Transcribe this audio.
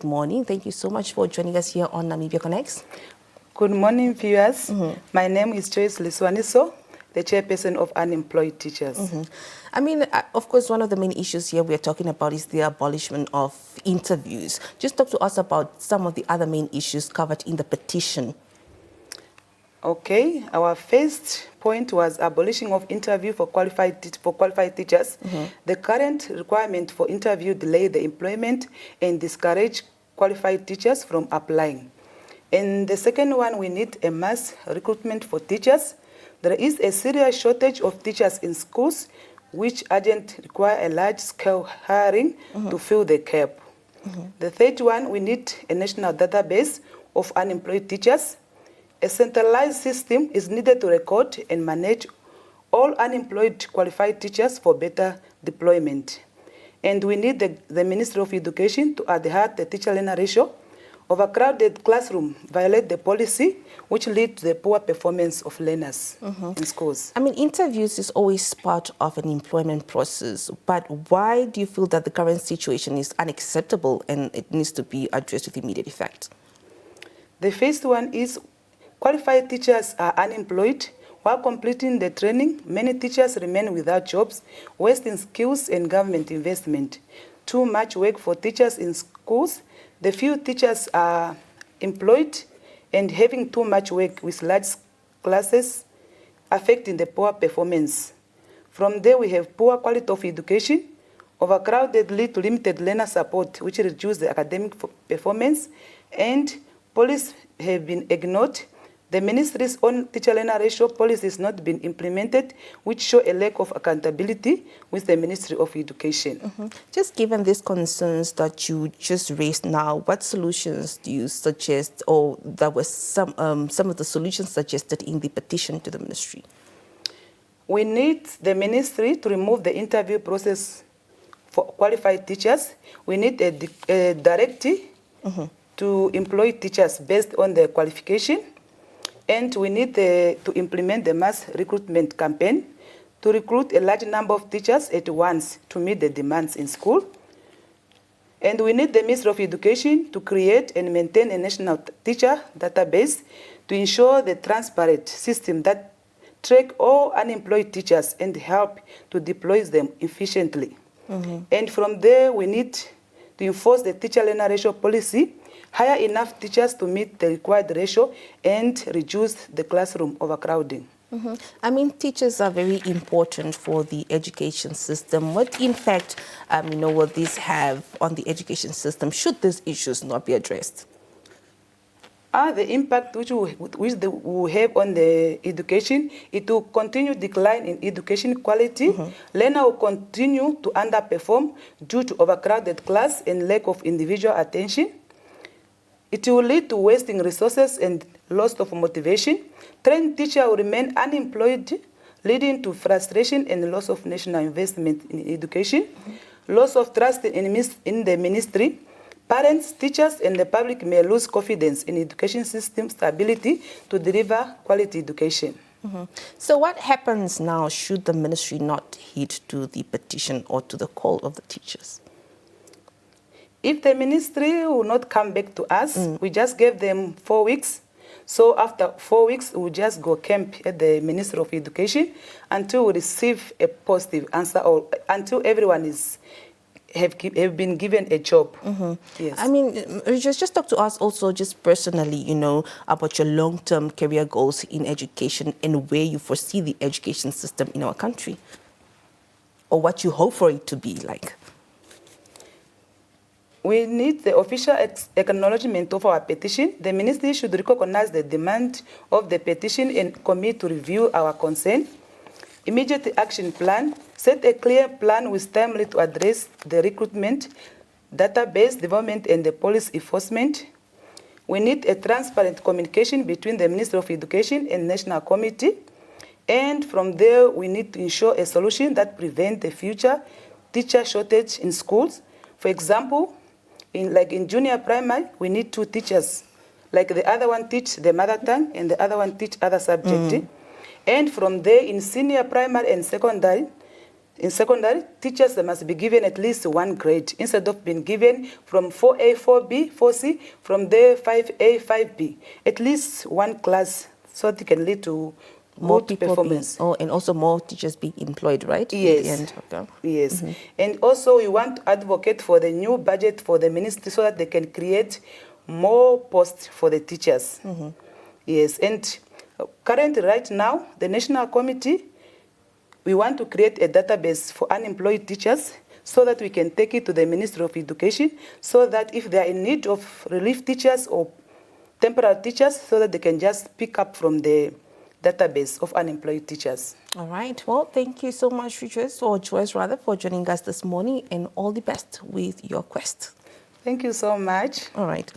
Good morning. Thank you so much for joining us here on Namibia Connects. Good morning, viewers. My name is Joyce Liswaniso, the chairperson of Unemployed Teachers. I mean, of course, one of the main issues here we're talking about is the abolition of interviews. Just talk to us about some of the other main issues covered in the petition. Okay, our first point was abolition of interview for qualified teachers. The current requirement for interview delay the employment and discourage qualified teachers from applying. And the second one, we need a mass recruitment for teachers. There is a serious shortage of teachers in schools, which urgently require a large-scale hiring to fill the gap. The third one, we need a national database of unemployed teachers. A centralized system is needed to record and manage all unemployed qualified teachers for better deployment. And we need the Ministry of Education to adhere to the teacher-learner ratio. Overcrowded classroom violate the policy, which lead to the poor performance of learners in schools. I mean, interviews is always part of an employment process, but why do you feel that the current situation is unacceptable and it needs to be addressed with immediate effect? The first one is qualified teachers are unemployed. While completing the training, many teachers remain without jobs, wasting skills and government investment. Too much work for teachers in schools. The few teachers are employed and having too much work with large classes, affecting the poor performance. From there, we have poor quality of education. Overcrowded lead to limited learner support, which reduce the academic performance, and policies have been ignored. The ministry's own teacher-learner ratio policy has not been implemented, which show a lack of accountability with the Ministry of Education. Just given these concerns that you just raised now, what solutions do you suggest, or there were some of the solutions suggested in the petition to the ministry? We need the ministry to remove the interview process for qualified teachers. We need a directive to employ teachers based on their qualification. And we need to implement the mass recruitment campaign to recruit a large number of teachers at once to meet the demands in school. And we need the Ministry of Education to create and maintain a national teacher database to ensure the transparent system that track all unemployed teachers and help to deploy them efficiently. And from there, we need to enforce the teacher-learner ratio policy, hire enough teachers to meet the required ratio, and reduce the classroom overcrowding. I mean, teachers are very important for the education system. What impact, will this have on the education system should these issues not be addressed? The impact which will have on the education, it will continue decline in education quality. Learners will continue to underperform due to overcrowded class and lack of individual attention. It will lead to wasting resources and loss of motivation. Trained teachers will remain unemployed, leading to frustration and loss of national investment in education, loss of trust in the ministry. Parents, teachers, and the public may lose confidence in education system stability to deliver quality education. So what happens now should the ministry not heed to the petition or to the call of the teachers? If the ministry will not come back to us, we just gave them 4 weeks. So after 4 weeks, we'll just go camp at the Ministry of Education until we receive a positive answer or until everyone have been given a job. Yes. I mean, just talk to us also just personally, about your long-term career goals in education and where you foresee the education system in our country, or what you hope for it to be like. We need the official acknowledgement of our petition. The ministry should recognize the demand of the petition and commit to review our concern. Immediate action plan, set a clear plan with timely to address the recruitment, database development, and the policy enforcement. We need a transparent communication between the Ministry of Education and National Committee. And from there, we need to ensure a solution that prevents the future teacher shortage in schools. For example, in junior primary, we need 2 teachers. Like the other one teach the mother tongue and the other one teach other subject. And from there, in senior primary and secondary, in secondary, teachers they must be given at least 1 grade instead of being given from 4A, 4B, 4C, from there 5A, 5B. At least 1 class so that it can lead to More good people performance. being, and also more teachers being employed, right? Yes. At the end. Okay. Yes. And also we want to advocate for the new budget for the ministry so that they can create more posts for the teachers. Yes. And currently, right now, the National Committee, we want to create a database for unemployed teachers so that we can take it to the Ministry of Education so that if they are in need of relief teachers or temporary teachers, so that they can just pick up from the database of unemployed teachers. All right. Well, thank you so much, Joyce, for joining us this morning, and all the best with your quest. Thank you so much. All right.